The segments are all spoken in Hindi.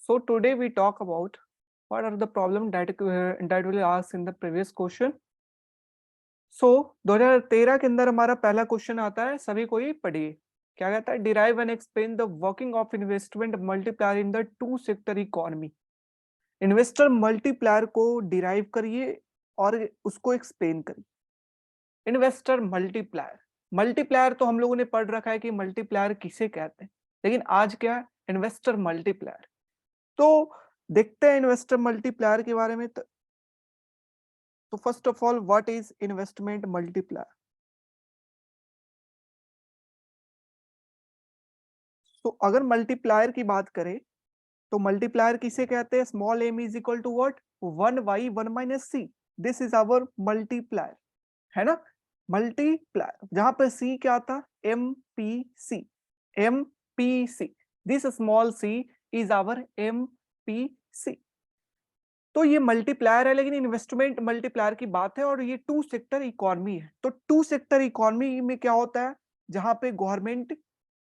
So today we talk about what are the problem that will ask in the previous question. So 2013 के अंदर हमारा पहला क्वेश्चन आता है, सभी को ही पढ़िए। क्या कहता है? Derive and explain the working of investment multiplier in the two sector economy. Investor multiplier को डिराइव करिए और उसको एक्सप्लेन करिए। इन्वेस्टर मल्टीप्लायर, मल्टीप्लायर तो हम लोगों ने पढ़ रखा है कि मल्टीप्लायर किसे कहते हैं, लेकिन आज क्या है? Investor multiplier. तो देखते हैं इन्वेस्टर मल्टीप्लायर के बारे में। तो first of all, what is investment multiplier? तो अगर मल्टीप्लायर की बात करें तो मल्टीप्लायर किसे कहते हैं? Small M is equal to what? 1/1 - c। This is our multiplier, है ना? मल्टीप्लायर जहां पर सी क्या था? M P C. M P C, this small C is our M P C. तो ये मल्टीप्लायर है, लेकिन इन्वेस्टमेंट मल्टीप्लायर की बात है और ये टू सेक्टर इकोनॉमी है। तो टू सेक्टर इकोनॉमी में क्या होता है? जहां पे गवर्नमेंट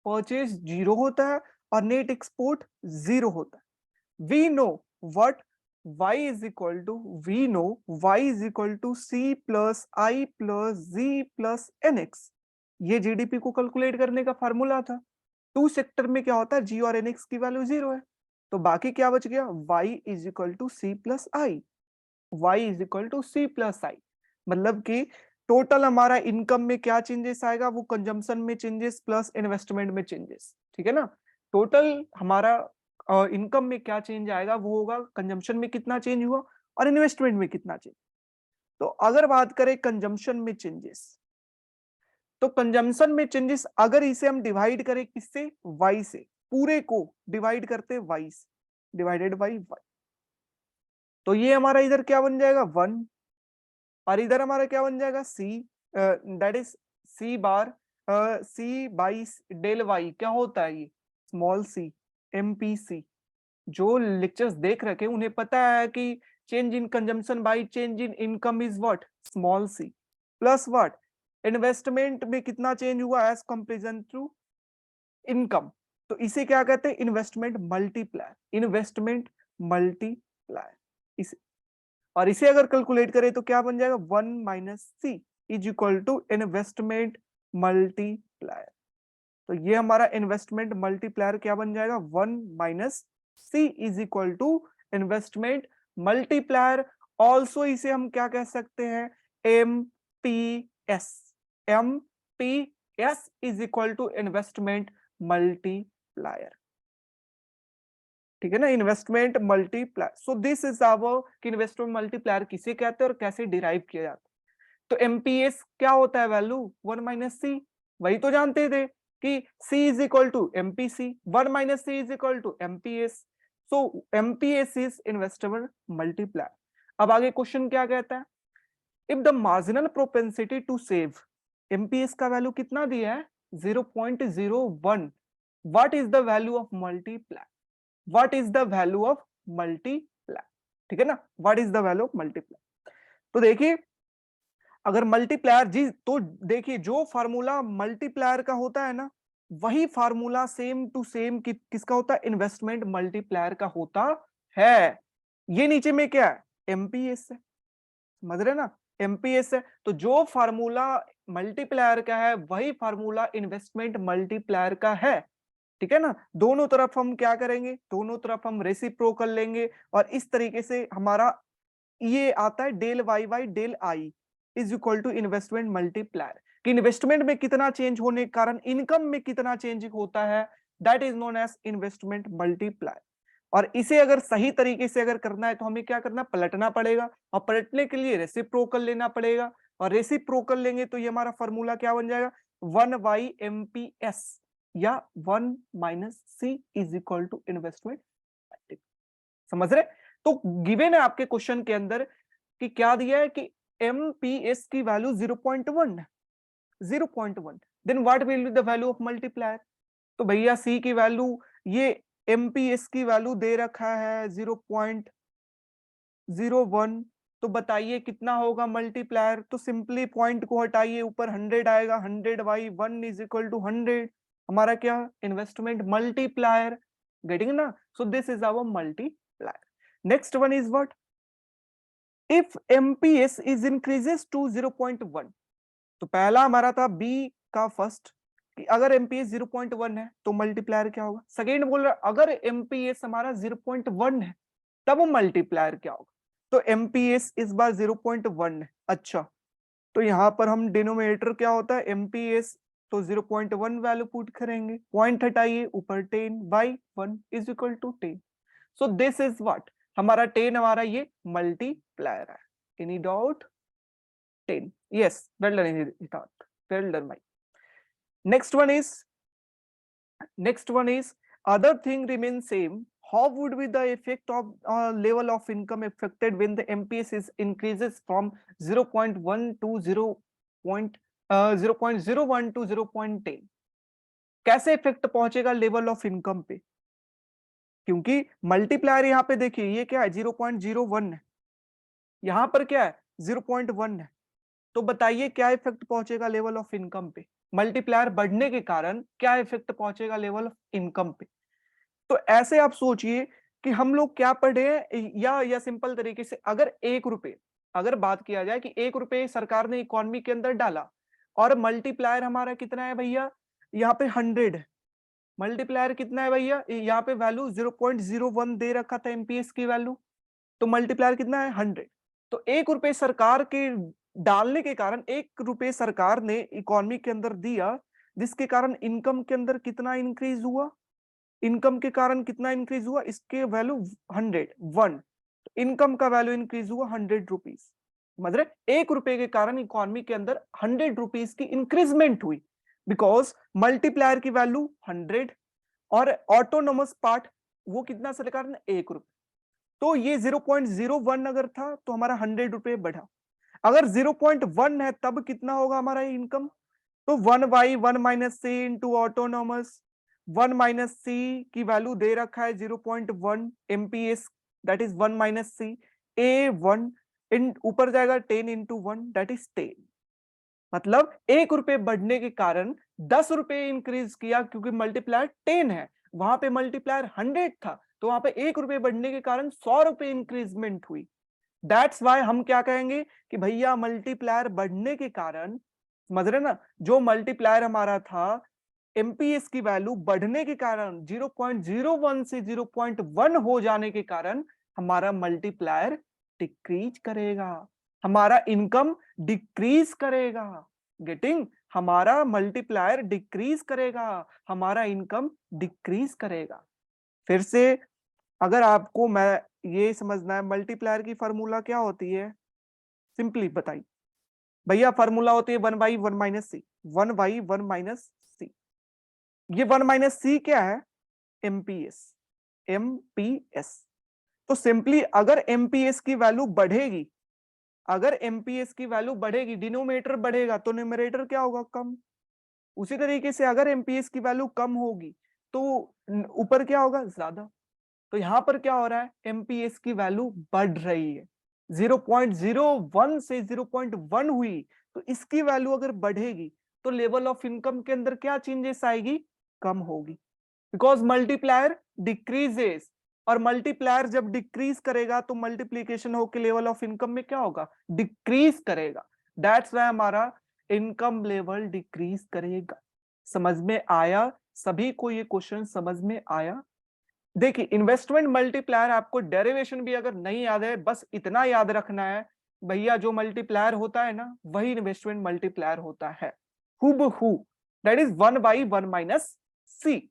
परचेज जीरो होता है और नेट एक्सपोर्ट जीरो होता है। We know what y is equal to, we know y is equal to c plus I plus G plus nx। ये जीडीपी को कैलकुलेट करने का फार्मूला था। टू सेक्टर में क्या होता है? जी और nx की वैल्यू जीरो है, तो बाकी क्या बच गया? y is equal to C plus I. y is equal to C plus I, मतलब कि टोटल हमारा इनकम में क्या चेंजेस आएगा? वो कंजम्पशन में चेंजेस प्लस इन्वेस्टमेंट में चेंजेस, ठीक है ना? टोटल हमारा इनकम में क्या चेंज आएगा? वो होगा कंजम्पशन में कितना चेंज हुआ और इन्वेस्टमेंट में कितना चेंज। तो अगर बात करें कंजम्पशन में चेंजेस, तो कंजम्पशन में चेंजेस अगर इसे हम डिवाइड करें किससे? y से। पूरे को डिवाइड करते y से, डिवाइडेड बाई y। तो ये हमारा इधर क्या बन जाएगा? 1, और इधर हमारा क्या बन जाएगा? c, that is c bar c by del y। क्या होता है ये? Small c, MPC। जो लेक्चर्स देख रखे उन्हें पता है कि change in consumption by change in income is what? Small c। Plus what? Investment में कितना चेंज हुआ एज कंपेरिजन टू इनकम। तो इसे क्या कहते हैं? Investment multiplier. इन्वेस्टमेंट मल्टीप्लायर इसे, और इसे अगर कैलकुलेट करें तो क्या बन जाएगा? 1 - c is equal to investment multiplier. तो ये हमारा इन्वेस्टमेंट मल्टीप्लायर क्या बन जाएगा? 1 - c is equal to investment multiplier. Also इसे हम क्या कह सकते हैं? MPS। MPS is equal to investment multiplier, ठीक है ना? Investment multiplier. So this is our कि इन्वेस्टमेंट मल्टीप्लायर किसे कहते हैं और कैसे डिराइव किया जाता है। तो एमपीएस क्या होता है? Value 1 - c। वही तो जानते थे कि c is equal to MPC, 1 - c is equal to MPS. So MPS is investment multiplier. अब आगे क्वेश्चन क्या कहता है? If the marginal propensity to save, MPS का वैल्यू कितना दिया है? 0.01। What is the value of multiplier? What is the value of multiplier? ठीक है ना? What is the value of multiplier? तो देखिए, अगर मल्टीप्लायर जी, तो देखिए जो फार्मूला मल्टीप्लायर का होता है ना, वही फार्मूला सेम टू सेम किसका होता है? इन्वेस्टमेंट मल्टीप्लायर का होता है। ये नीचे में क्या है? एमपीएस है, समझ रहे ना? एमपीएस है। तो जो फार्मूला मल्टीप्लायर का है वही फार्मूला इन्वेस्टमेंट मल्टीप्लायर का है, ठीक है ना? दोनों तरफ हम क्या करेंगे? दोनों तरफ हम रेसिप्रोकल लेंगे और इस तरीके से हमारा ये आता है del Y by del I is equal to investment multiplier. कि इन्वेस्टमेंट में कितना चेंज होने के कारण इनकम में कितना चेंज होता है, that is known as investment multiplier. और इसे अगर सही तरीके से अगर करना है तो हमें क्या करना? पलटना पड़ेगा, और पलटने के लिए रेसिप्रोकल लेना पड़ेगा, और रेसिप्रोकल लेंगे तो ये हमारा फॉर्मूला क्या बन जाएगा? 1/MPS या 1 - c is equal to investment. समझ रहे? तो गिवन है आपके क्वेश्चन के अंदर कि क्या दिया है कि एमपीएस की वैल्यू 0.1 है, 0.1। Then what will be the value of multiplier? तो भैया सी की वैल्यू, ये एमपीएस की वैल्यू दे रखा है 0.01, तो बताइए कितना होगा मल्टीप्लायर? तो सिंपली पॉइंट को हटाइए, ऊपर 100 आएगा, 100/1 इज इक्वल टू 100। हमारा क्या? Investment multiplier. गेटिंग ना? So this is our multiplier. Next one is what? If MPS is increases to 0.1. तो पहला हमारा था बी का फर्स्ट कि अगर एमपीएस 0.1 है तो मल्टीप्लायर क्या होगा. सेकेंड बोल रहा अगर एमपीएस हमारा 0.1 है तब मल्टीप्लायर क्या होगा. तो एमपीएस इस बार 0.1 है. अच्छा, तो यहां पर हम डिनोमिनेटर क्या होता है एमपीएस, तो 0.1 वैल्यू पुट करेंगे, पॉइंट हटाइए, ऊपर 10 बाई 1 is equal to 10. So this is what, हमारा 10 हमारा ये मल्टीप्लायर है. Any doubt? 10. Yes, well done, Hitat. Well done, Mike. Next one is other thing remains same. How would be the effect of level of income affected when the MPS is increases from 0.1 to 0.01 to 0.10? कैसे इफेक्ट पहुंचेगा लेवल ऑफ इनकम पे? क्योंकि मल्टीप्लायर यहाँ पे देखिए ये क्या है 0.01 है, यहाँ पर क्या है 0.1 है. तो बताइए क्या इफेक्ट पहुंचेगा लेवल ऑफ इनकम पे? मल्टीप्लायर बढ़ने के कारण क्या इफेक्ट पहुंचेगा लेवल ऑफ इनकम पे? तो ऐसे आप सोचिए कि हम लोग क्या पढ़े हैं, या सिंपल तरीके से अगर 1 रुपए, अगर बात किया जाए कि 1 रुपए सरकार ने इकोनॉमी के अंदर डाला और मल्टीप्लायर हमारा कितना है भैया, यहाँ पे 100 है. मल्टीप्लायर कितना है भैया, यहाँ पे वैल्यू 0.01 दे रखा था एमपीएस की वैल्यू, तो मल्टीप्लायर कितना है 100. तो 1 रुपए सरकार के डालने के कारण 1 रुपए सरकार ने इकोनॉमी के अंदर दिया, जिसके कारण इनकम के अंदर कितना इंक्रीज हुआ, इनकम के कारण कितना इंक्रीज हुआ, इसके वैल्यू 100 इनकम का वैल्यू इंक्रीज हुआ 100 रुपीज. समझ रहे? 1 रुपए के कारण इकोनॉमी के अंदर 100 रुपीज की इंक्रीजमेंट हुई, बिकॉज मल्टीप्लायर की वैल्यू 100 और ऑटोनोमस पार्ट वो कितना सरकार ने 1 रुपए. तो ये 0.01 अगर था तो हमारा 100 रुपए बढ़ा. अगर 0.1 है तब कितना होगा हमारा इनकम, तो 1/1 माइनस सी इंटू ऑटोनॉमस, 1 माइनस सी की वैल्यू दे रखा है 0.1 एमपीएस, दैट इज 1 माइनस सी, ए 1 इन ऊपर जाएगा 10 इंटू 1 दैट इज 10. मतलब 1 रुपए बढ़ने के कारण 10 रुपए इंक्रीज किया, क्योंकि मल्टीप्लायर 10 है, वहां पे मल्टीप्लायर 100 था, तो वहां पे 1 रुपए बढ़ने के कारण 100 रुपए इंक्रीजमेंट हुई. दैट्स वाई हम क्या कहेंगे कि भैया मल्टीप्लायर बढ़ने के कारण, समझ रहे ना, जो मल्टीप्लायर हमारा था एमपीएस की वैल्यू बढ़ने के कारण 0.01 से 0.1 हो जाने के कारण हमारा मल्टीप्लायर डिक्रीज करेगा, हमारा इनकम डिक्रीज करेगा. गेटिंग? हमारा मल्टीप्लायर डिक्रीज करेगा, हमारा इनकम डिक्रीज करेगा. फिर से अगर आपको मैं ये समझना है मल्टीप्लायर की फार्मूला क्या होती है, सिंपली बताइए भैया. फार्मूला होती है 1/1 माइनस सी, 1/1 माइनस सी. ये 1 माइनस सी क्या है, एमपीएस. एमपीएस. तो सिंपली अगर एमपीएस की वैल्यू बढ़ेगी, अगर एमपीएस की वैल्यू बढ़ेगी, डिनोमिनेटर बढ़ेगा तो न्यूमरेटर क्या होगा, कम. उसी तरीके से अगर एमपीएस की वैल्यू कम होगी तो ऊपर क्या होगा, ज्यादा. तो यहां पर क्या हो रहा है, एमपीएस की वैल्यू बढ़ रही है, 0.01 से 0.1 हुई, तो इसकी वैल्यू अगर बढ़ेगी तो लेवल ऑफ इनकम के अंदर क्या चेंजेस आएगी, कम होगी, बिकॉज मल्टीप्लायर डिक्रीजेस. और मल्टीप्लायर जब डिक्रीज करेगा तो मल्टीप्लीकेशन होकर लेवल ऑफ इनकम में क्या होगा, डिक्रीज करेगा. दैट्स वाई हमारा इनकम लेवल डिक्रीज करेगा. समझ में आया? सभी को ये क्वेश्चन समझ में आया? देखिए इन्वेस्टमेंट मल्टीप्लायर आपको डेरिवेशन भी अगर नहीं याद है, बस इतना याद रखना है भैया, जो मल्टीप्लायर होता है ना वही इन्वेस्टमेंट मल्टीप्लायर होता है, हुबहू. दैट इज 1/1 माइनस सी.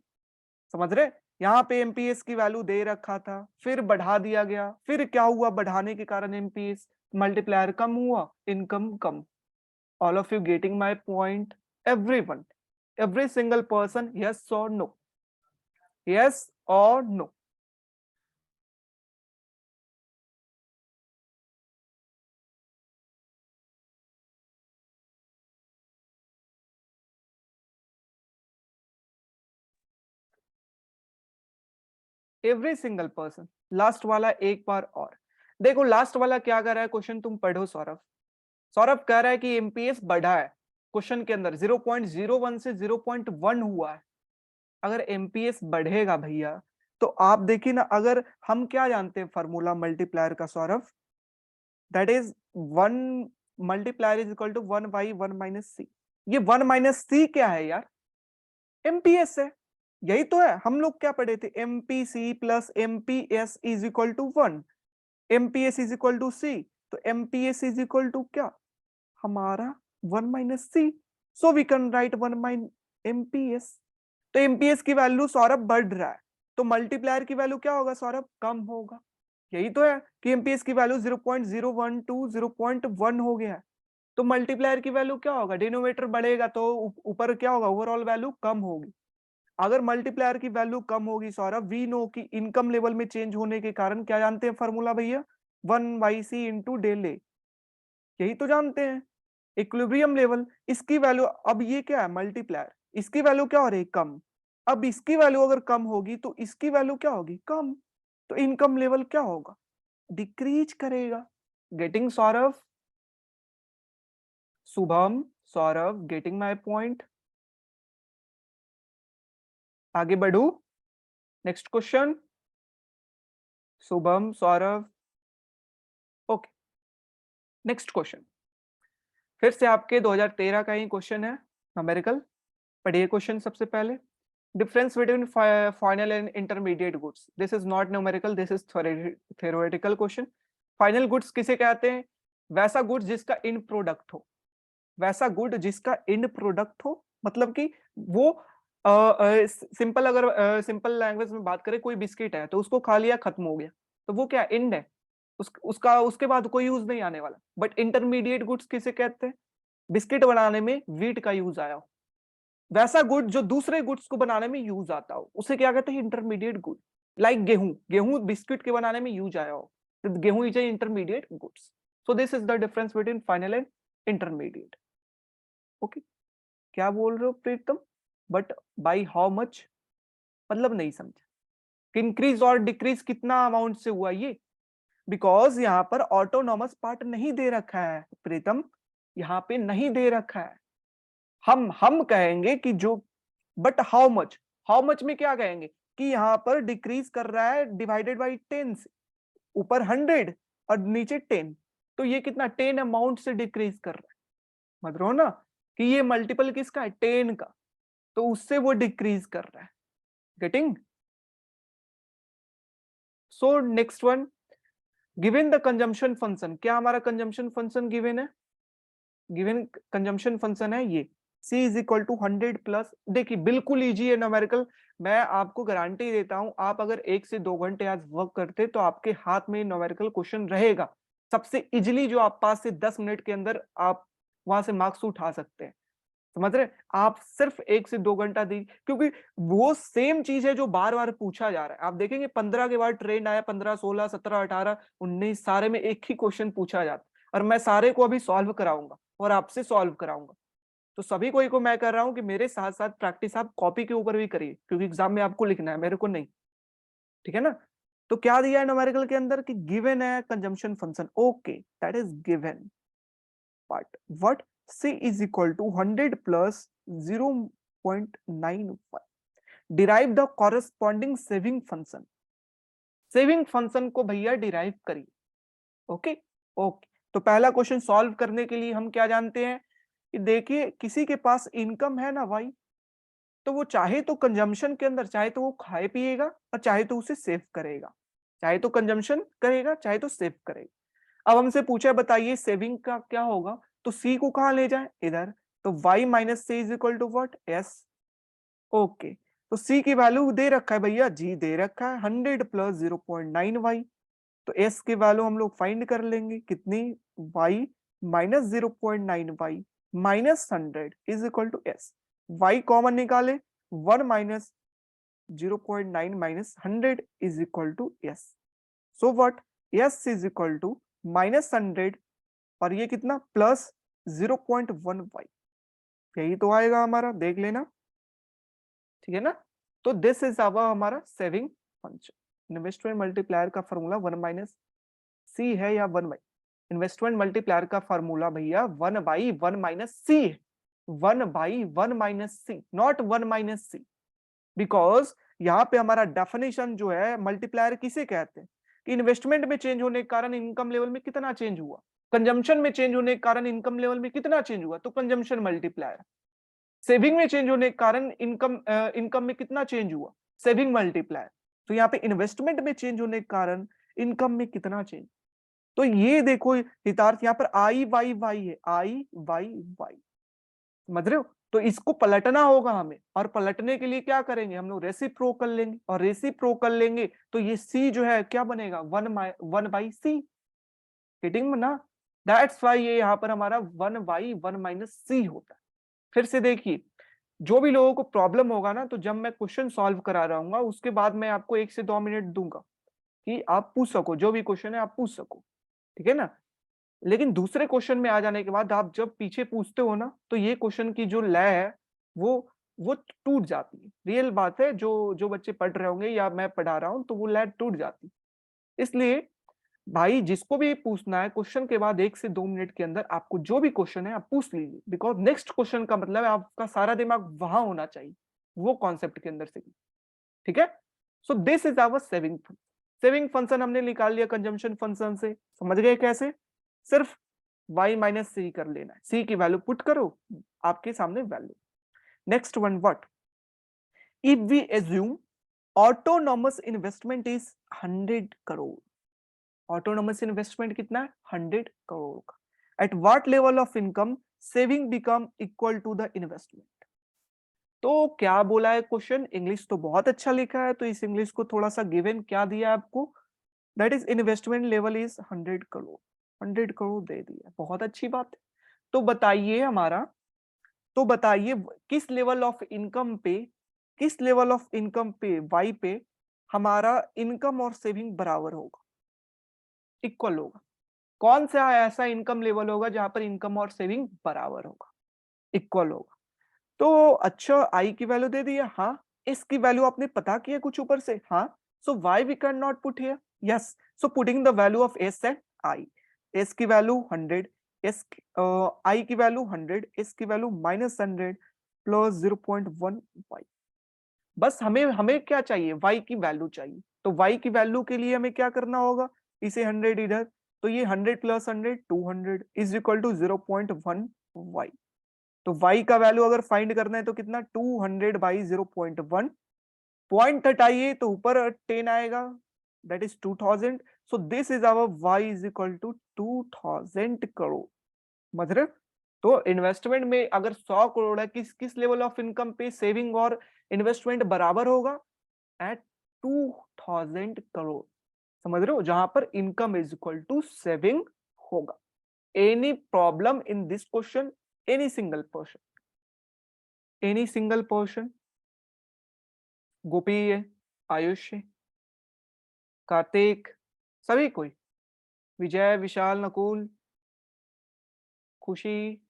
समझ रहे? यहाँ पे एमपीएस की वैल्यू दे रखा था, फिर बढ़ा दिया गया, फिर क्या हुआ, बढ़ाने के कारण एमपीएस मल्टीप्लायर कम हुआ, income come. All of you getting my point? Everyone, every single person, yes or no? Yes or no? Every single person. Last वाला एक बार और देखो, लास्ट वाला क्या कर रहा है क्वेश्चन, तुम पढ़ो सौरभ. सौरभ कह रहा है कि एमपीएस बढ़ा है क्वेश्चन के अंदर, 0.01 से 0.1 हुआ है. अगर एमपीएस बढ़ेगा भैया तो आप देखिए ना, अगर हम क्या जानते हैं फॉर्मूला मल्टीप्लायर का Saurabh, that is 1 multiplier is equal to 1 by 1 minus C. ये 1 माइनस सी क्या है यार? एमपीएस है। यही तो है, हम लोग क्या पढ़े थे, MPC plus MPS is equal to 1, MPS is equal to C. तो एमपीएस इज इक्वल टू क्या हमारा 1 minus C, so we can write 1 minus MPS. तो एमपीएस की वैल्यू सौरभ बढ़ रहा है, तो मल्टीप्लायर की वैल्यू क्या होगा सौरभ? कम होगा। यही तो है कि एमपीएस की वैल्यू 0.012 0.1 हो गया है, तो मल्टीप्लायर की वैल्यू क्या होगा? डिनोमिनेटर बढ़ेगा तो ऊपर क्या होगा? ओवरऑल वैल्यू कम होगी। अगर मल्टीप्लायर की वैल्यू कम होगी सौरभ, वी नो कि इनकम लेवल में चेंज होने के कारण क्या जानते हैं फॉर्मूला भैया? 1/c इंटू डेल ए, यही तो जानते हैं। इक्विलिब्रियम लेवल, इसकी वैल्यू, अब ये क्या है मल्टीप्लायर, इसकी वैल्यू क्या हो रही है? कम। अब इसकी वैल्यू अगर कम होगी तो इसकी वैल्यू क्या होगी? कम। तो इनकम लेवल क्या होगा? डिक्रीज करेगा। Getting Saurabh? Shubham, Saurabh, getting my point? आगे बढ़ू, next question. Shubham, Saurabh, okay. Next question फिर से आपके 2013 का ही क्वेश्चन है, न्यूमेरिकल। पढ़िए क्वेश्चन सबसे पहले। Difference between final and intermediate goods, this is not numerical, this is theoretical question. Final goods किसे कहते हैं? वैसा गुड्स जिसका इन प्रोडक्ट हो, वैसा गुड जिसका एंड प्रोडक्ट हो, मतलब कि वो सिंपल, अगर सिंपल लैंग्वेज में बात करें, कोई बिस्किट है तो उसको खा लिया, खत्म हो गया, तो वो क्या एंड है, उसका उसके बाद कोई यूज नहीं आने वाला। बट इंटरमीडिएट गुड्स किसे कहते हैं? बिस्किट बनाने में वीट का यूज आया हो, वैसा गुड जो दूसरे गुड्स को बनाने में यूज आता हो, उसे क्या कहते हैं? Intermediate good. लाइक गेहूं, गेहूं बिस्किट के बनाने में यूज आया हो, तो गेहूं is A intermediate goods. So this is the difference between final and intermediate. Okay, क्या बोल रहे हो प्रीतम? बट बाई हाउ मच, मतलब नहीं समझा कि इंक्रीज और डिक्रीज कितना अमाउंट से हुआ ये? बिकॉज यहाँ पर ऑटोनॉमस पार्ट नहीं दे रखा है प्रीतम, यहाँ पे नहीं दे रखा है। हम कहेंगे कि जो, but how much, how much में क्या कहेंगे कि यहाँ पर डिक्रीज कर रहा है डिवाइडेड बाई 10 से, ऊपर 100 और नीचे 10, तो ये कितना 10 अमाउंट से डिक्रीज कर रहा है। समझ रहे हो ना कि ये मल्टीपल किसका है? 10 का, तो उससे वो डिक्रीज कर रहा है। Getting? So next one, given the consumption function, क्या हमारा कंजम्पशन फंक्शन गिवन है? गिवन कंजम्पशन फंक्शन है ये, c is equal to 100 plus. देखिए बिल्कुल इजी है न्यूमेरिकल, मैं आपको गारंटी देता हूं, आप अगर 1 से 2 घंटे आज वर्क करते तो आपके हाथ में न्यूमेरिकल क्वेश्चन रहेगा, सबसे इजीली, जो आप 5 से 10 मिनट के अंदर आप वहां से मार्क्स उठा सकते हैं। समझ रहे? आप सिर्फ 1 से 2 घंटा दी, क्योंकि वो सेम चीज है जो बार बार पूछा जा रहा है। आप देखेंगे 15 के बाद ट्रेंड आया, 15, 16, 17, 18, 19, सारे में एक ही क्वेश्चन पूछा जाता है, और मैं सारे को अभी सॉल्व कराऊंगा और आपसे सॉल्व कराऊंगा। तो सभी को मैं कर रहा हूं कि मेरे साथ साथ प्रैक्टिस आप कॉपी के ऊपर भी करिए, क्योंकि एग्जाम में आपको लिखना है, मेरे को नहीं। ठीक है ना? तो क्या दिया है न्यूमेरिकल के अंदर कि गिवन है consumption function, okay, that is given, but what? c is equal to 100 plus 0.95, derive the corresponding saving function। Saving function को भैया डिराइव करिए। ओके ओके, तो पहला क्वेश्चन सॉल्व करने के लिए हम क्या जानते हैं कि देखिए, किसी के पास इनकम है ना भाई, तो वो चाहे तो कंजम्पशन के अंदर, चाहे तो वो खाए पिएगा और चाहे तो उसे सेव करेगा, चाहे तो कंजम्पशन करेगा चाहे तो सेव करेगा। अब हमसे पूछा, बताइए सेविंग का क्या होगा, तो सी को कहां ले जाए? इधर। तो y minus C is equal to what? s। Okay, तो c की वैल्यू दे रखा है भैया, g दे रखा है 100 प्लस 0.9y, तो s की वैल्यू हम लोग फाइंड कर लेंगे, कितनी? y minus 0.9y minus 100 is equal to s। y common निकाले, 1 minus 0.9 minus 100 is equal to s। So what? s is equal to minus 100 और ये कितना? प्लस 0.1y, यही तो आएगा हमारा, देख लेना। ठीक है ना? तो दिस इज हमारा सेविंग फंक्शन। इन्वेस्टमेंट मल्टीप्लायर का फॉर्मूला 1 माइनस सी है या 1 बाई, इन्वेस्टमेंट मल्टीप्लायर का फॉर्मूला भैया 1 बाई 1 माइनस सी है, 1 by 1 minus C, not 1 minus C, because यहाँ पे हमारा डेफिनेशन जो है मल्टीप्लायर किसे कहते हैं कि इन्वेस्टमेंट में चेंज होने के कारण इनकम लेवल में कितना चेंज हुआ, कंजम्पशन में चेंज होने के कारण इनकम लेवल में कितना चेंज हुआ, तो कंजम्पशन मल्टीप्लायर। सेविंग में चेंज होने के कारण इनकम में कितना चेंज हुआ, सेविंग मल्टीप्लायर। तो यहाँ पे इन्वेस्टमेंट में चेंज होने के कारण इनकम में कितना चेंज। तो ये देखो हितार्थ, यहाँ पर आई वाई वाई है, आई वाई वाई, समझ रहे हो। तो इसको पलटना होगा हमें, और पलटने के लिए क्या करेंगे हम लोग, रेसिप्रोकल लेंगे, और रेसिप्रोकल लेंगे तो ये सी जो है क्या बनेगा, 1/c, हिटिंग में ना। दैट्स वाई ये यहाँ पर हमारा 1/1 - c होता है। फिर से देखिए, जो भी लोगों को प्रॉब्लम होगा ना, तो जब मैं क्वेश्चन सॉल्व करा रहा हूँ उसके बाद मैं आपको 1 से 2 मिनट दूंगा कि आप पूछ सको, जो भी क्वेश्चन है आप पूछ सको, ठीक है ना। लेकिन दूसरे क्वेश्चन में आ जाने के बाद आप जब पीछे पूछते हो ना, तो ये क्वेश्चन की जो लय है वो टूट जाती है। रियल बात है, जो जो बच्चे पढ़ रहे होंगे या मैं पढ़ा रहा हूँ, तो वो लय टूट जाती है। इसलिए भाई जिसको भी पूछना है क्वेश्चन के बाद 1 से 2 मिनट के अंदर आपको जो भी क्वेश्चन है आप पूछ लीजिए, बिकॉज नेक्स्ट क्वेश्चन का मतलब है आपका सारा दिमाग वहां होना चाहिए, वो कॉन्सेप्ट के अंदर से, ठीक है। So this is our saving function. Saving function हमने निकाल लिया कंजम्पशन फंक्शन से, समझ गए कैसे, सिर्फ y - c कर लेना है, c की वैल्यू पुट करो, आपके सामने value. Next one, what if we assume autonomous investment is 100 crore. Autonomous investment कितना है, 100 करोड़ का। At what level of income saving become equal to the investment. तो क्या बोला है क्वेश्चन, इंग्लिश तो बहुत अच्छा लिखा है, तो इस इंग्लिश को थोड़ा सा गिवन क्या दिया आपको, that is investment level is 100 crore. 100 crore दे दिया, बहुत अच्छी बात है। तो बताइए हमारा, तो बताइए किस लेवल ऑफ इनकम पे, किस लेवल ऑफ इनकम पे वाई पे हमारा इनकम और सेविंग बराबर होगा, इक्वल होगा। कौन सा ऐसा इनकम लेवल होगा जहां पर इनकम और सेविंग बराबर होगा, इक्वल होगा। तो अच्छा आई की वैल्यू दे दिया, हाँ। एस की वैल्यू आपने पता किया कुछ ऊपर से, हाँ। So why we can not put here, yes. So putting the value of S and I, S की वैल्यू 100, एस आई की वैल्यू 100, एस की वैल्यू -100 प्लस 0.1 वाई। बस हमें हमें क्या चाहिए, वाई की वैल्यू चाहिए। तो वाई की वैल्यू के लिए हमें क्या करना होगा, इसे 100 इधर, तो ये 100 plus 100 200 is equal to 0.1 Y. तो y का वैल्यू अगर फाइंड करना है तो कितना, 200 बाई 0.1, पॉइंट हटाइए तो ऊपर 10 आएगा, that is 2000। So this is our y is equal to 2000 crore, समझ रहे हो? तो इन्वेस्टमेंट में अगर 100 करोड़ है, किस किस लेवल ऑफ इनकम पे सेविंग और इन्वेस्टमेंट बराबर होगा, एट 2000 करोड़, समझ रहे हो, जहां पर income is equal to saving होगा। Any problem in this question, any single person, any single person, Gopi है, आयुष है, कार्तिक, सभी कोई, विजय, विशाल, नकुल, खुशी,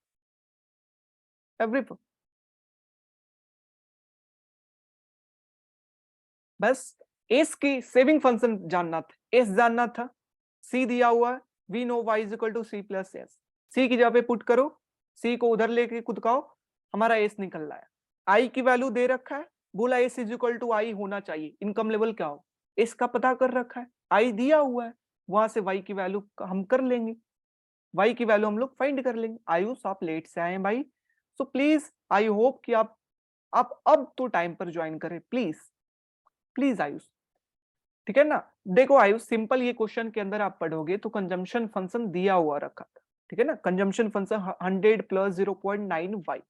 एवरी, बस एस की सेविंग फंक्शन जानना था, एस जानना था, सी दिया हुआ है, we know Y is equal to C plus S, C की जगह पे पुट करो, सी को उधर लेके कुदकाओ, हमारा एस निकल रहा है। आई की वैल्यू दे रखा है, बोला S is equal to I होना चाहिए, इनकम लेवल क्या हो, एस का पता कर रखा है, आई दिया हुआ है, वहां से वाई की वैल्यू हम कर लेंगे, वाई की वैल्यू हम लोग फाइंड कर लेंगे। आयुष आप लेट से आए भाई, सो प्लीज आई होप कि आप अब तो टाइम पर ज्वाइन करें, प्लीज प्लीज आयुष, ठीक है ना। देखो आयुष, सिंपल ये क्वेश्चन के अंदर आप पढ़ोगे तो कंजम्पशन फंक्शन दिया हुआ रखा था, ठीक है ना, consumption function 100 plus 0.9 Y,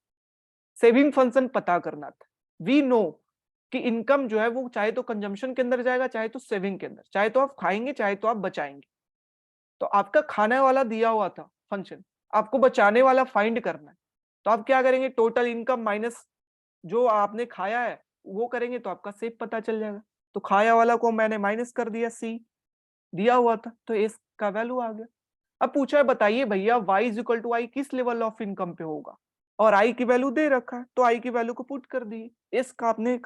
saving function पता करना था। वी नो कि इनकम जो है वो चाहे तो कंजम्पशन के अंदर जाएगा, चाहे तो सेविंग के अंदर, चाहे तो आप खाएंगे चाहे तो आप बचाएंगे। तो आपका खाने वाला दिया हुआ था फंक्शन, आपको बचाने वाला फाइंड करना है। तो आप क्या करेंगे, टोटल इनकम माइनस जो आपने खाया है वो करेंगे तो आपका सेव पता चल जाएगा। तो खाया वाला को मैंने माइनस कर दिया, सी दिया हुआ था, तो एस का वैल्यू आ गया। अब पूछा है बताइए भैया y इज इक्वल टू आई किस लेवल ऑफ इनकम पे होगा, और आई की वैल्यू दे रखा है तो आई की वैल्यू को पुट कर दी, एस का आपने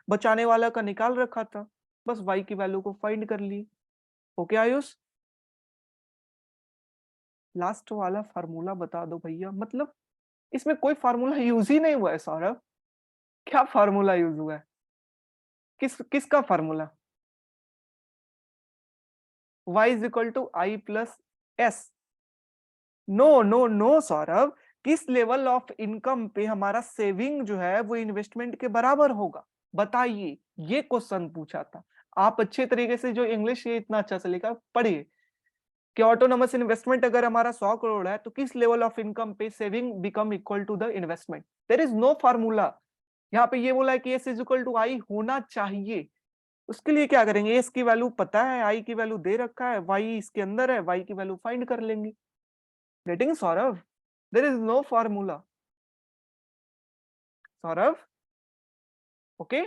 बचाने वाला का निकाल रखा था, बस y की वैल्यू को फाइंड कर ली। ओके आयुष, लास्ट वाला फार्मूला बता दो भैया, मतलब इसमें कोई फार्मूला यूज ही नहीं हुआ है सौरभ, क्या फार्मूला यूज हुआ है, किसका formula? y is equal to I plus S. No no no Saurabh, किस लेवल ऑफ इनकम पे हमारा सेविंग जो है वो इन्वेस्टमेंट के बराबर होगा, बताइए। ये क्वेश्चन पूछा था। आप अच्छे तरीके से जो इंग्लिश ये इतना अच्छा से लिखा पढ़िए कि ऑटोनोमस इन्वेस्टमेंट अगर हमारा 100 करोड़ है तो किस लेवल ऑफ इनकम पे saving become equal to the investment. There is no formula. यहाँ पे ये बोला है कि S is equal to I होना चाहिए। उसके लिए क्या करेंगे, एस की वैल्यू पता है, आई की वैल्यू दे रखा है, वाई इसके अंदर है, वाई की वैल्यू फाइंड कर लेंगे। Getting Saurabh? There is no formula. Saurabh? Okay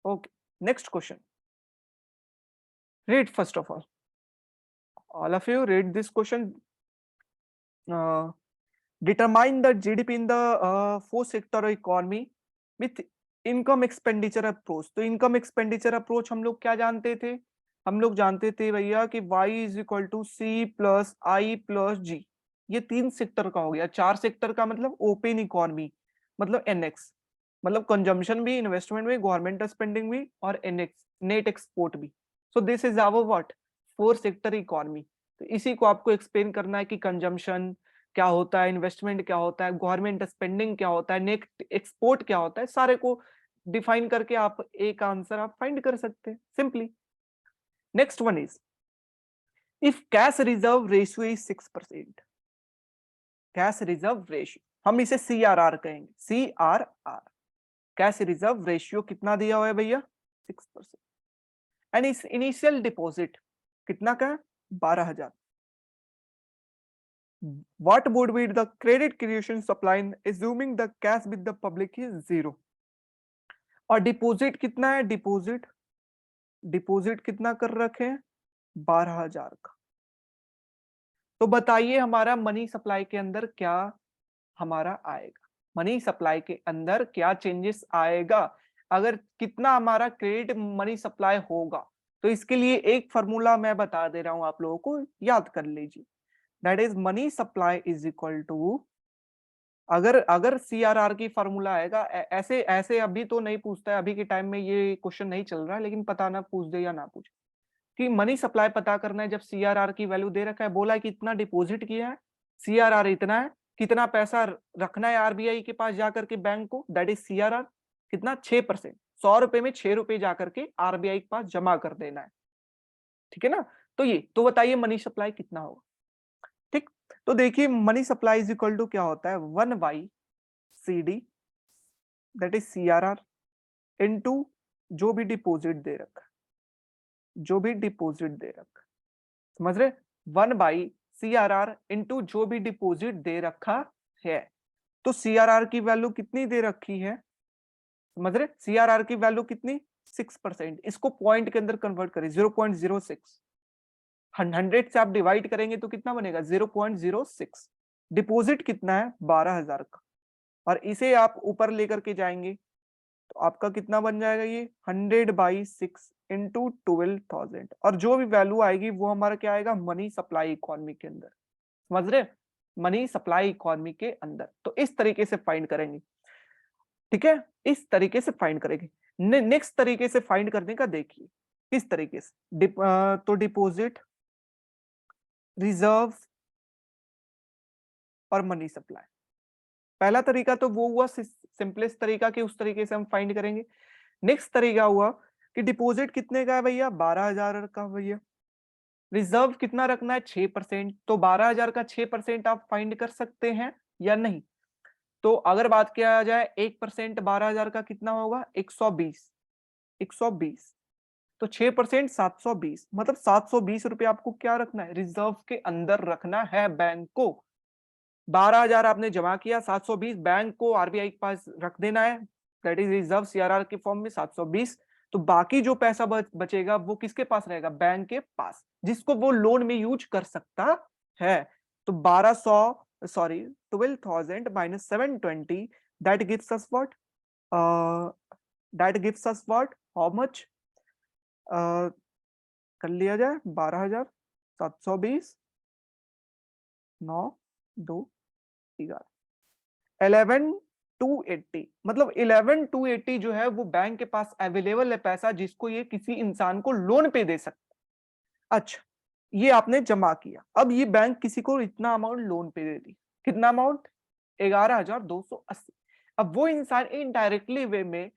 okay. Next question, read first of all of you read this question. Determine the GDP in the four sector economy with income expenditure approach. तो इनकम एक्सपेंडिचर अप्रोच हम लोग क्या जानते थे? हम लोग जानते थे भैया कि y is equal to C plus I plus G. ये 3 सेक्टर का हो गया। 4 सेक्टर का मतलब ओपन इकोनॉमी, मतलब एनएक्स, मतलब कंजम्पशन भी, इन्वेस्टमेंट भी, गवर्नमेंट स्पेंडिंग भी, और एनएक्स नेट एक्सपोर्ट भी। So this is our what 4 sector economy. तो इसी को आपको एक्सप्लेन करना है कि कंजम्पशन क्या होता है, इन्वेस्टमेंट क्या होता है, गवर्नमेंट स्पेंडिंग क्या होता है, नेट एक्सपोर्ट क्या होता है, सारे को डिफाइन करके आप एक आंसर आप फाइंड कर सकते हैं simply. Next one is if cash reserve ratio is 6%। Cash reserve ratio हम इसे CRR कहेंगे, CRR। कैश रिजर्व रेशियो कितना दिया हुआ है भैया? 6%। एंड इस इनिशियल डिपॉजिट कितना का है? 12,000। What would be the credit creation supply assuming the cash with the public is 0? और डिपॉजिट कितना है? डिपॉजिट कितना कर रखे हैं? 12,000 का। तो बताइए हमारा मनी सप्लाई के अंदर क्या हमारा आएगा? मनी सप्लाई के अंदर क्या चेंजेस आएगा अगर कितना हमारा क्रेडिट मनी सप्लाई होगा? तो इसके लिए एक फॉर्मूला मैं बता दे रहा हूं, आप लोगों को याद कर लीजिए। That is money supply is equal to, अगर CRR की फॉर्मूला आएगा ऐसे ऐसे अभी तो नहीं पूछता है, अभी के टाइम में ये क्वेश्चन नहीं चल रहा है, लेकिन पता ना पूछ दे या ना पूछे कि मनी सप्लाई पता करना है। जब CRR की वैल्यू दे रखा है, बोला है कि इतना डिपॉजिट किया है, CRR इतना है, कितना पैसा रखना है RBI के पास जाकर के बैंक को, दैट इज CRR कितना? 6%। 100 रुपए में 6 रुपए जाकर के RBI के पास जमा कर देना है, ठीक है ना? तो ये तो बताइए मनी सप्लाई कितना होगा? ठीक, तो देखिए money supply is equal to क्या होता है? 1/CD that is CRR into जो भी डिपॉजिट दे रखा है, जो भी डिपॉजिट दे रखा है, समझ रहे? 1/CRR इनटू जो भी डिपॉजिट दे रखा है। तो CRR की वैल्यू कितनी दे रखी है? समझ रहे? CRR की वैल्यू कितनी? 6%। इसको पॉइंट के अंदर कन्वर्ट करें, 0.06। 100 से आप डिवाइड करेंगे तो कितना बनेगा? 0.06। डिपॉजिट कितना है? 12,000 का, और इसे आप ऊपर लेकर के जाएंगे तो आपका कितना बन जाएगा? ये 100/6 इंटू 12,000, और जो भी वैल्यू आएगी वो हमारा क्या आएगा? मनी सप्लाई इकोनॉमी के अंदर। समझ रहे? मनी सप्लाई इकोनॉमी के अंदर। तो इस तरीके से फाइंड करेंगे, ठीक है? इस तरीके से फाइंड करेंगे। नेक्स्ट तरीके से फाइंड करने का देखिए किस तरीके से। तो डिपॉजिट, रिजर्व और मनी सप्लाई। पहला तरीका तो वो हुआ सिंपलेस्ट तरीका कि उस तरीके से हम फाइंड करेंगे। नेक्स्ट तरीका हुआ कि डिपॉजिट कितने का है भैया? 12,000 का भैया। रिजर्व कितना रखना है? 6%। तो 12,000 का 6% आप फाइंड कर सकते हैं या नहीं? तो अगर बात किया जाए 1% 12,000 का कितना होगा? 120। 120 तो 6% 720, मतलब 720 रुपए आपको क्या रखना है? रिजर्व के अंदर रखना है बैंक को। 12,000 आपने जमा किया, 720 बैंक को RBI के पास रख देना है, दैट इज रिजर्व CRR के फॉर्म में 720। तो बाकी जो पैसा बचेगा वो किसके पास रहेगा? बैंक के पास, जिसको वो लोन में यूज कर सकता है। तो 12,000 minus 720, that gives us what? That gives us what? How much? कर लिया जाए 12,720 9 2 11 280, मतलब 11,280 जो है वो बैंक के पास अवेलेबल है पैसा, जिसको ये किसी इंसान को लोन पे दे सकता। अच्छा, ये आपने जमा किया, अब ये बैंक किसी को इतना अमाउंट लोन पे दे दी, कितना अमाउंट? 11,280। अब वो इंसान इनडायरेक्टली वे में,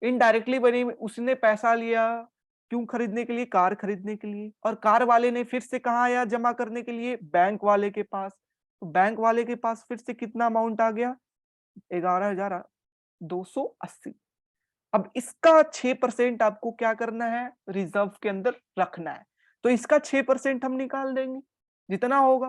इनडायरेक्टली वे में उसने पैसा लिया, क्यों खरीदने के लिए? कार खरीदने के लिए। और कार वाले ने फिर से कहा आया जमा करने के लिए? बैंक वाले के पास। तो बैंक वाले के पास फिर से कितना अमाउंट आ गया? 11,280। अब इसका 6% आपको क्या करना है? रिजर्व के अंदर रखना है। तो इसका 6% हम निकाल देंगे, जितना होगा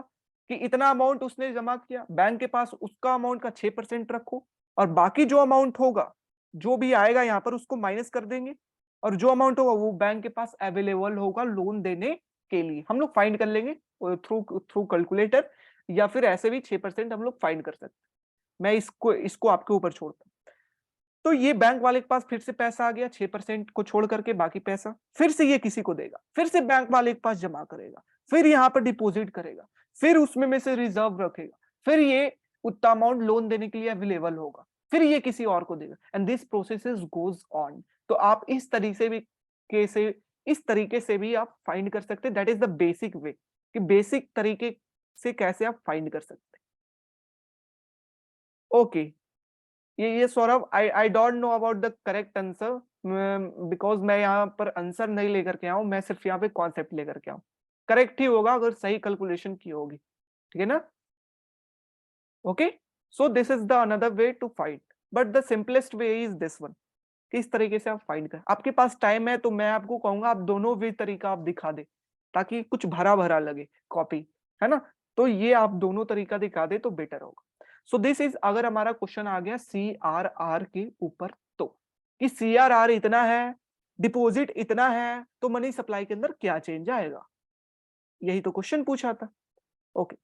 कि इतना अमाउंट उसने जमा किया बैंक के पास, उसका अमाउंट का 6% रखो, और बाकी जो अमाउंट होगा, जो भी आएगा यहाँ पर उसको माइनस कर देंगे, और जो अमाउंट होगा वो बैंक के पास अवेलेबल होगा लोन देने के लिए। हम लोग फाइंड कर लेंगे थ्रू थ्रू कैलकुलेटर, या फिर ऐसे भी 6% हम लोग फाइंड कर सकते हैं। मैं इसको आपके ऊपर छोड़ता हूं। तो ये बैंक वाले के पास फिर से पैसा आ गया, 6% को छोड़ करके बाकी पैसा फिर से ये किसी को देगा, फिर से बैंक वाले के पास जमा करेगा, फिर यहाँ पर डिपॉजिट करेगा, फिर उसमें में से रिजर्व रखेगा, फिर ये उतना अमाउंट लोन देने के लिए अवेलेबल होगा, फिर ये किसी और को देगा, and this process goes on. तो आप इस तरीके से भी आप फाइंड कर सकते हैं। That is the basic way, कि बेसिक तरीके से कैसे आप फाइंड कर सकते हैं। ओके, ये Saurabh, I don't know about the correct answer, because मैं यहाँ पर आंसर नहीं लेकर के आऊं, मैं सिर्फ यहाँ पे कॉन्सेप्ट लेकर के आऊं। करेक्ट ही होगा अगर सही कैलकुलेशन की होगी, ठीक है ना? Okay, so this is the another way to find, but the simplest way is this one. किस तरीके से आप फाइंड कर, आपके पास टाइम है तो मैं आपको कहूंगा आप दोनों वे तरीका आप दिखा दे, ताकि कुछ भरा भरा लगे कॉपी, है ना? तो ये आप दोनों तरीका दिखा दे तो बेटर होगा। सो दिस इज, अगर हमारा क्वेश्चन आ गया CRR के ऊपर, तो कि CRR इतना है, डिपॉजिट इतना है, तो मनी सप्लाई के अंदर क्या चेंज आएगा, यही तो क्वेश्चन पूछा था। Okay,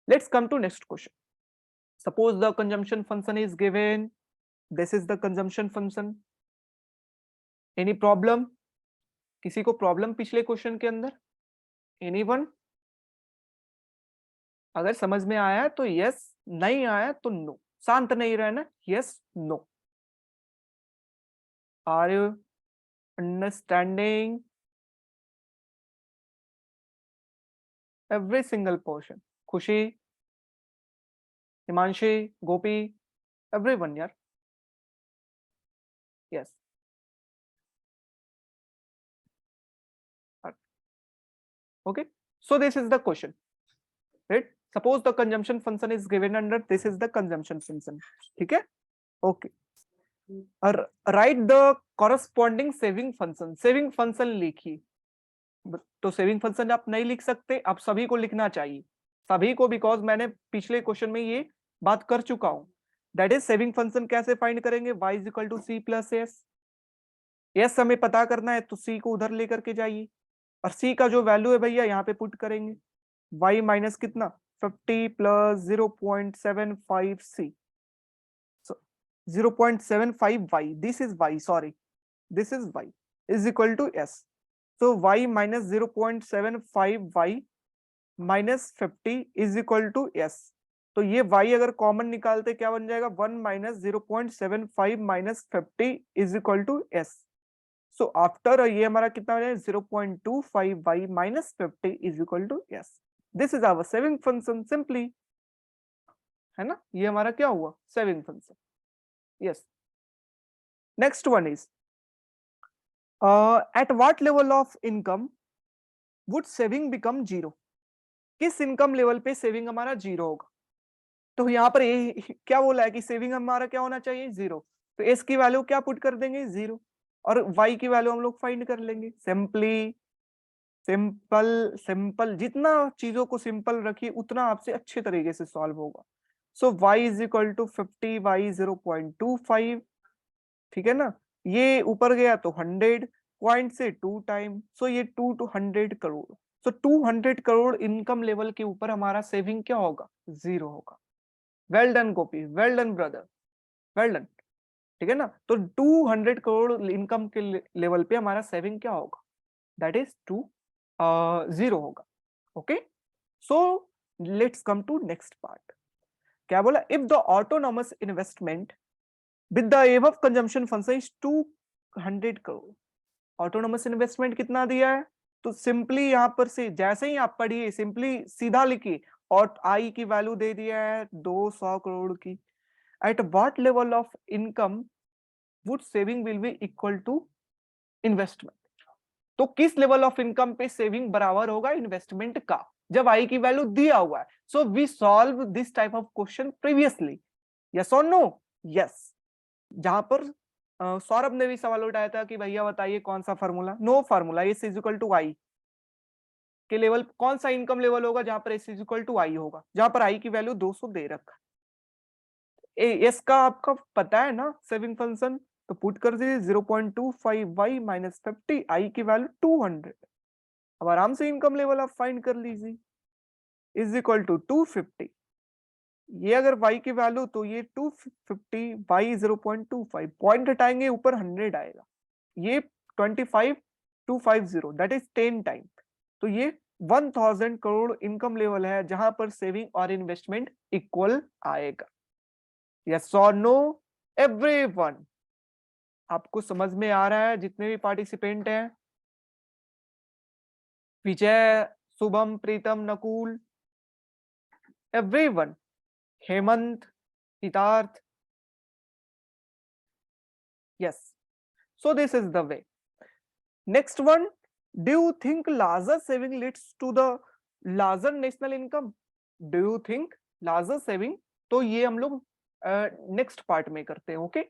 let's come to next question. Suppose the consumption function is given, this is the consumption function. Any problem? किसी को प्रॉब्लम पिछले क्वेश्चन के अंदर? एनीवन? अगर समझ में आया तो यस, नहीं आया तो नो। शांत नहीं रहना, yes no. Are you understanding every single portion? Khushi, Himanshi, Gopi, everyone यार, yes. Okay, so this is the question, right? Suppose the consumption function is given under, this is the consumption function, ठीक है? Okay, write the corresponding saving function। saving function लिखिए। तो सेविंग फंक्शन आप नहीं लिख सकते, आप सभी को लिखना चाहिए, सभी को, बिकॉज मैंने पिछले क्वेश्चन में ये बात कर चुका हूं। दैट इज सेविंग फंक्शन कैसे फाइंड करेंगे? y is equal to C plus S. S हमें पता करना है तो सी को उधर लेकर के जाइए, और सी का जो वैल्यू है भैया यहाँ पे पुट करेंगे। y माइनस कितना? 50 plus 0.75 C, 0.75 y, this is y, sorry this is y is equal to s। so y minus 0.75 y minus 50 is equal to s। तो ये y अगर कॉमन निकालते क्या बन जाएगा? 1 minus 0.75 minus 50 is equal to s। So after ये हमारा कितना हो जाएगा? 0.25 y minus 50 is equal to s। This is our saving function simply, है ना? ये हमारा क्या हुआ? Saving function, yes. Next one is at what level of income would saving become zero? किस इनकम लेवल पे सेविंग हमारा जीरो होगा? तो यहाँ पर ये क्या बोला है कि सेविंग हमारा क्या होना चाहिए? जीरो। तो एस की वैल्यू क्या पुट कर देंगे? जीरो। और वाई की वैल्यू हम लोग फाइंड कर लेंगे सिंपली। सिंपल सिंपल, जितना चीजों को सिंपल रखिए उतना आपसे अच्छे तरीके से सॉल्व होगा। So y is equal to 50 y 0.25, ठीक है ना? ये ऊपर गया तो 100 पॉइंट से 2 टाइम, सो ये 2 to 100 crore. So 200 crore income level के ऊपर हमारा सेविंग क्या होगा? जीरो होगा। Well done Gopi, well done brother, well done, ठीक है ना? तो 200 करोड़ इनकम के लेवल पे हमारा सेविंग क्या होगा? दैट इज 0 होगा। Okay, so let's come to next part. क्या बोला? If the autonomous investment with the एव of consumption function is 200 crore. Autonomous investment कितना दिया है, तो सिंपली यहां पर से जैसे ही आप पढ़िए सिंपली सीधा लिखिए, और आई की वैल्यू दे दिया है 200 करोड़ की। At what level of income would saving will be equal to investment. तो किस लेवल ऑफ इनकम पे सेविंग बराबर होगा इन्वेस्टमेंट का, जब आई की वैल्यू दिया हुआ है। So we solve this type of question previously, yes और नो? यस। जहां पर सौरभ ने भी सवाल उठाया था कि भैया बताइए कौन सा formula, no formula, S is equal to I के लेवल कौन सा इनकम लेवल होगा जहां पर S is equal to I होगा, जहां पर आई की वैल्यू 200 दे रखा है। एस का आपका पता है ना सेविंग फंक्शन, तो पुट कर दीजिए 0.25 y माइनस 50, आई की वैल्यू 200। अब आराम से इनकम लेवल आप फाइंड कर लीजिए, इज इक्वल टू 250। ये अगर y की वैल्यू, तो ये 250 y 0.25, पॉइंट हटाएंगे ऊपर 100 आएगा, ये 25250 दैट इज 10 टाइम। तो ये 1000 करोड़ इनकम लेवल है जहां पर सेविंग और इन्वेस्टमेंट इक्वल आएगा। यस और नो एवरीवन? आपको समझ में आ रहा है जितने भी पार्टिसिपेंट हैं? Vijay, Shubham, Pritam, Nakul, everyone, Hemant, Hitarth? yes, so this is the way. Next one, do you think larger saving leads to the larger national income? Do you think larger saving? तो ये हम लोग नेक्स्ट पार्ट में करते हैं, ओके?